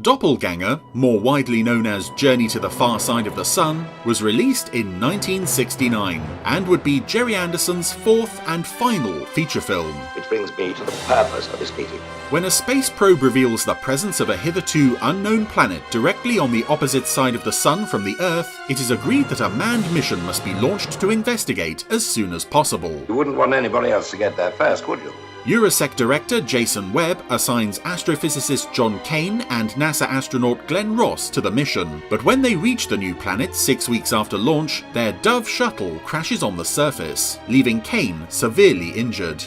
Doppelganger, more widely known as Journey to the Far Side of the Sun, was released in 1969 and would be Gerry Anderson's fourth and final feature film. Which brings me to the purpose of this meeting. When a space probe reveals the presence of a hitherto unknown planet directly on the opposite side of the Sun from the Earth, it is agreed that a manned mission must be launched to investigate as soon as possible. You wouldn't want anybody else to get there first, would you? Eurosec director Jason Webb assigns astrophysicist John Kane and NASA astronaut Glenn Ross to the mission, but when they reach the new planet 6 weeks after launch, their Dove shuttle crashes on the surface, leaving Kane severely injured.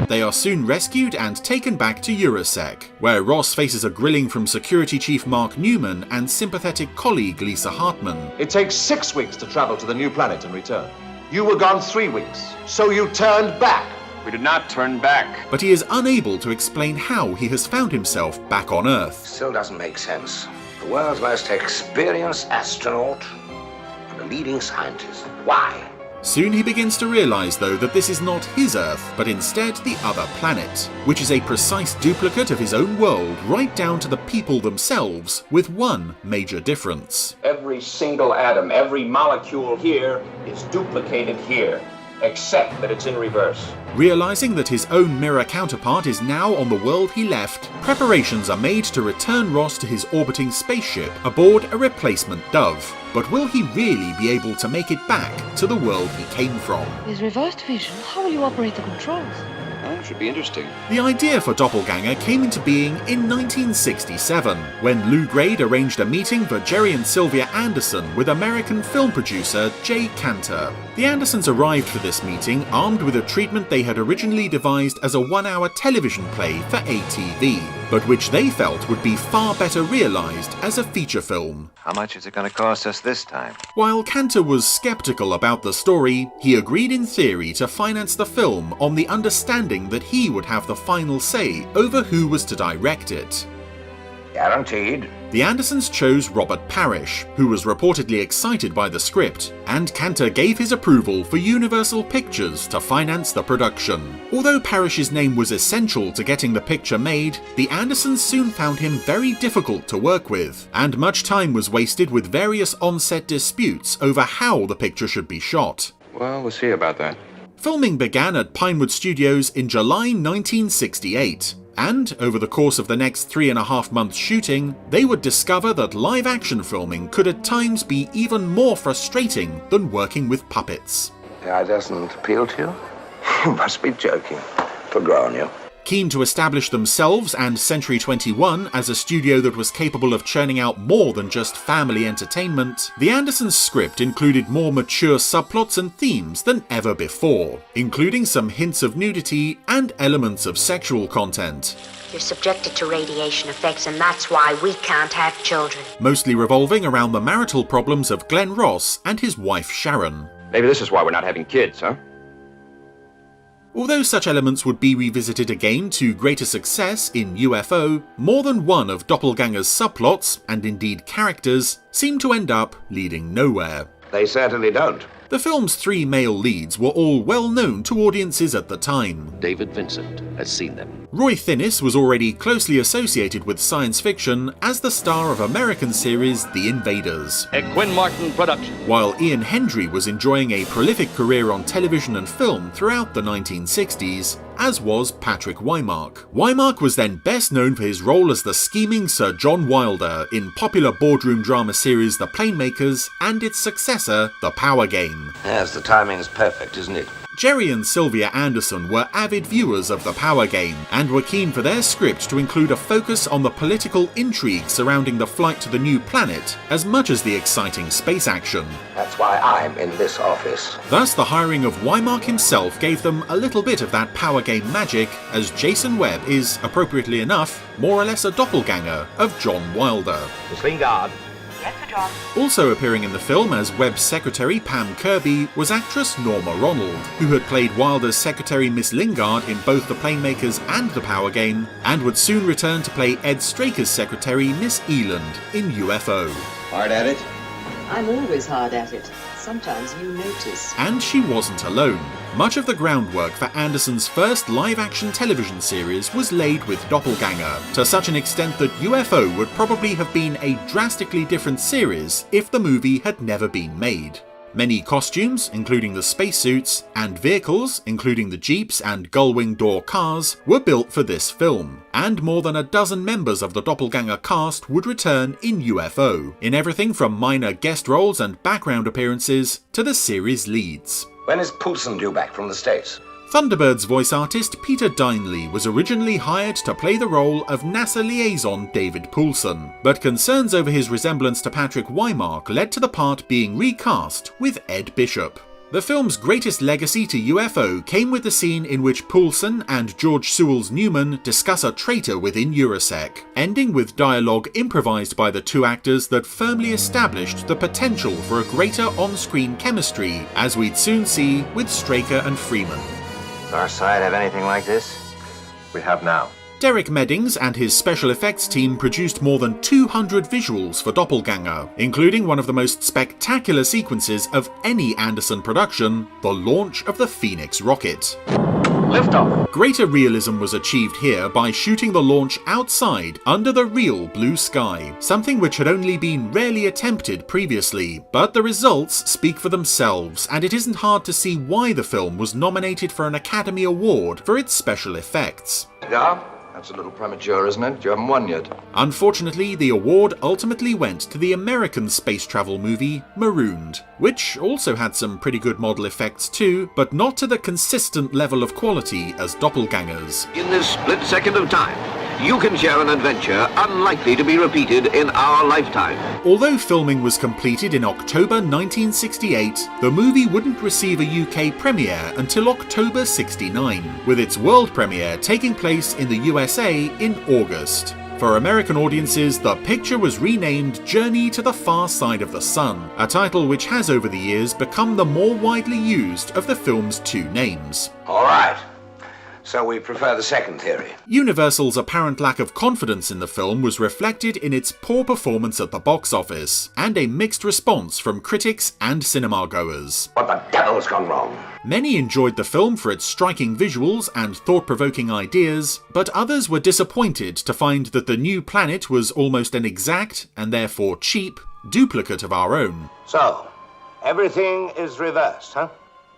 They are soon rescued and taken back to Eurosec, where Ross faces a grilling from Security Chief Mark Newman and sympathetic colleague Lisa Hartman. It takes 6 weeks to travel to the new planet and return. You were gone 3 weeks, so you turned back. We did not turn back. But he is unable to explain how he has found himself back on Earth. Still doesn't make sense. The world's most experienced astronaut and a leading scientist. Why? Soon he begins to realise, though, that this is not his Earth, but instead the other planet, which is a precise duplicate of his own world, right down to the people themselves, with one major difference. Every single atom, every molecule here is duplicated here, except that it's in reverse. Realising that his own mirror counterpart is now on the world he left, preparations are made to return Ross to his orbiting spaceship aboard a replacement Dove. But will he really be able to make it back to the world he came from? With reversed vision, how will you operate the controls? That should be interesting. The idea for Doppelganger came into being in 1967, when Lou Grade arranged a meeting for Gerry and Sylvia Anderson with American film producer Jay Cantor. The Andersons arrived for this meeting armed with a treatment they had originally devised as a 1-hour television play for ATV, but which they felt would be far better realised as a feature film. How much is it going to cost us this time? While Cantor was sceptical about the story, he agreed in theory to finance the film on the understanding that he would have the final say over who was to direct it. Guaranteed. The Andersons chose Robert Parrish, who was reportedly excited by the script, and Cantor gave his approval for Universal Pictures to finance the production. Although Parrish's name was essential to getting the picture made, the Andersons soon found him very difficult to work with, and much time was wasted with various on-set disputes over how the picture should be shot. Well, we'll see about that. Filming began at Pinewood Studios in July 1968. And, over the course of the next 3.5 months shooting, they would discover that live-action filming could at times be even more frustrating than working with puppets. The eye doesn't appeal to you? You must be joking. Could grow on you. Keen to establish themselves and Century 21 as a studio that was capable of churning out more than just family entertainment, the Andersons' script included more mature subplots and themes than ever before, including some hints of nudity and elements of sexual content. You're subjected to radiation effects, and that's why we can't have children. Mostly revolving around the marital problems of Glenn Ross and his wife Sharon. Maybe this is why we're not having kids, huh? Although such elements would be revisited again to greater success in UFO, more than one of Doppelganger's subplots, and indeed characters, seem to end up leading nowhere. They certainly don't. The film's 3 male leads were all well known to audiences at the time. David Vincent has seen them. Roy Thinnis was already closely associated with science fiction as the star of American series The Invaders, A Quinn Martin production. while Ian Hendry was enjoying a prolific career on television and film throughout the 1960s, as was Patrick Wymark. Wymark was then best known for his role as the scheming Sir John Wilder in popular boardroom drama series The Planemakers and its successor, The Power Game. Yes, the timing's perfect, isn't it? Gerry and Sylvia Anderson were avid viewers of The Power Game and were keen for their script to include a focus on the political intrigue surrounding the flight to the new planet as much as the exciting space action. That's why I'm in this office. Thus, the hiring of Wymark himself gave them a little bit of that Power Game magic, as Jason Webb is, appropriately enough, more or less a doppelganger of John Wilder. Miss Lingard. Yes, Sir John. Also appearing in the film as Webb's secretary Pam Kirby was actress Norma Ronald, who had played Wilder's secretary Miss Lingard in both The Planemakers and The Power Game, and would soon return to play Ed Straker's secretary Miss Eland in UFO. Hard at it? I'm always hard at it. Sometimes you notice. And she wasn't alone. Much of the groundwork for Anderson's first live-action television series was laid with Doppelganger, to such an extent that UFO would probably have been a drastically different series if the movie had never been made. Many costumes, including the spacesuits, and vehicles, including the jeeps and gull-wing door cars, were built for this film, and more than a dozen members of the Doppelganger cast would return in UFO, in everything from minor guest roles and background appearances to the series leads. When is Poulsen due back from the States? Thunderbird's voice artist Peter Dineley was originally hired to play the role of NASA liaison David Poulsen, but concerns over his resemblance to Patrick Wymark led to the part being recast with Ed Bishop. The film's greatest legacy to UFO came with the scene in which Poulsen and George Sewell's Newman discuss a traitor within Eurosec, ending with dialogue improvised by the two actors that firmly established the potential for a greater on-screen chemistry, as we'd soon see with Straker and Freeman. Does our side have anything like this? We have now. Derek Meddings and his special effects team produced more than 200 visuals for Doppelganger, including one of the most spectacular sequences of any Anderson production, the launch of the Phoenix rocket. Liftoff. Greater realism was achieved here by shooting the launch outside under the real blue sky, something which had only been rarely attempted previously, but the results speak for themselves, and it isn't hard to see why the film was nominated for an Academy Award for its special effects. Yeah? That's a little premature, isn't it? You haven't won yet. Unfortunately, the award ultimately went to the American space travel movie Marooned, which also had some pretty good model effects too, but not to the consistent level of quality as Doppelgangers. In this split second of time, you can share an adventure unlikely to be repeated in our lifetime. Although filming was completed in October 1968, the movie wouldn't receive a UK premiere until October 69, with its world premiere taking place in the USA in August. For American audiences, the picture was renamed Journey to the Far Side of the Sun, a title which has over the years become the more widely used of the film's two names. All right. So we prefer the second theory. Universal's apparent lack of confidence in the film was reflected in its poor performance at the box office, and a mixed response from critics and cinema-goers. What the devil's gone wrong? Many enjoyed the film for its striking visuals and thought-provoking ideas, but others were disappointed to find that the new planet was almost an exact, and therefore cheap, duplicate of our own. So, everything is reversed, huh?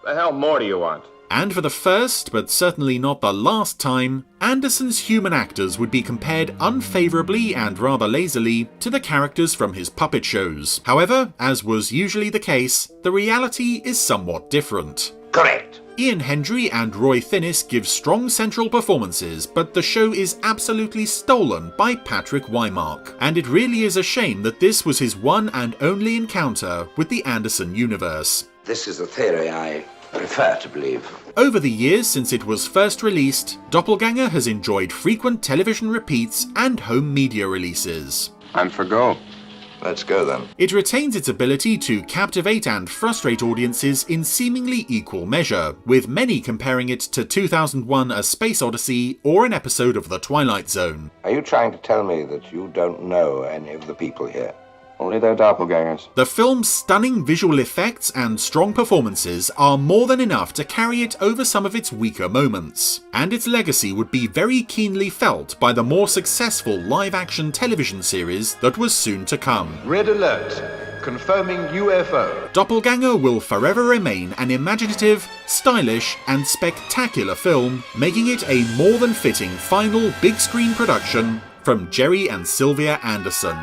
The hell more do you want? And for the first, but certainly not the last time, Anderson's human actors would be compared unfavourably and rather lazily to the characters from his puppet shows. However, as was usually the case, the reality is somewhat different. Correct. Ian Hendry and Roy Thinnis give strong central performances, but the show is absolutely stolen by Patrick Wymark, and it really is a shame that this was his one and only encounter with the Anderson universe. This is a theory I prefer to believe. Over the years since it was first released, Doppelganger has enjoyed frequent television repeats and home media releases. I'm for go. Let's go then. It retains its ability to captivate and frustrate audiences in seemingly equal measure, with many comparing it to 2001: A Space Odyssey or an episode of The Twilight Zone. Are you trying to tell me that you don't know any of the people here? Only their doppelgangers. The film's stunning visual effects and strong performances are more than enough to carry it over some of its weaker moments, and its legacy would be very keenly felt by the more successful live-action television series that was soon to come. Red alert. Confirming UFO. Doppelganger will forever remain an imaginative, stylish, and spectacular film, making it a more than fitting final big-screen production from Gerry and Sylvia Anderson.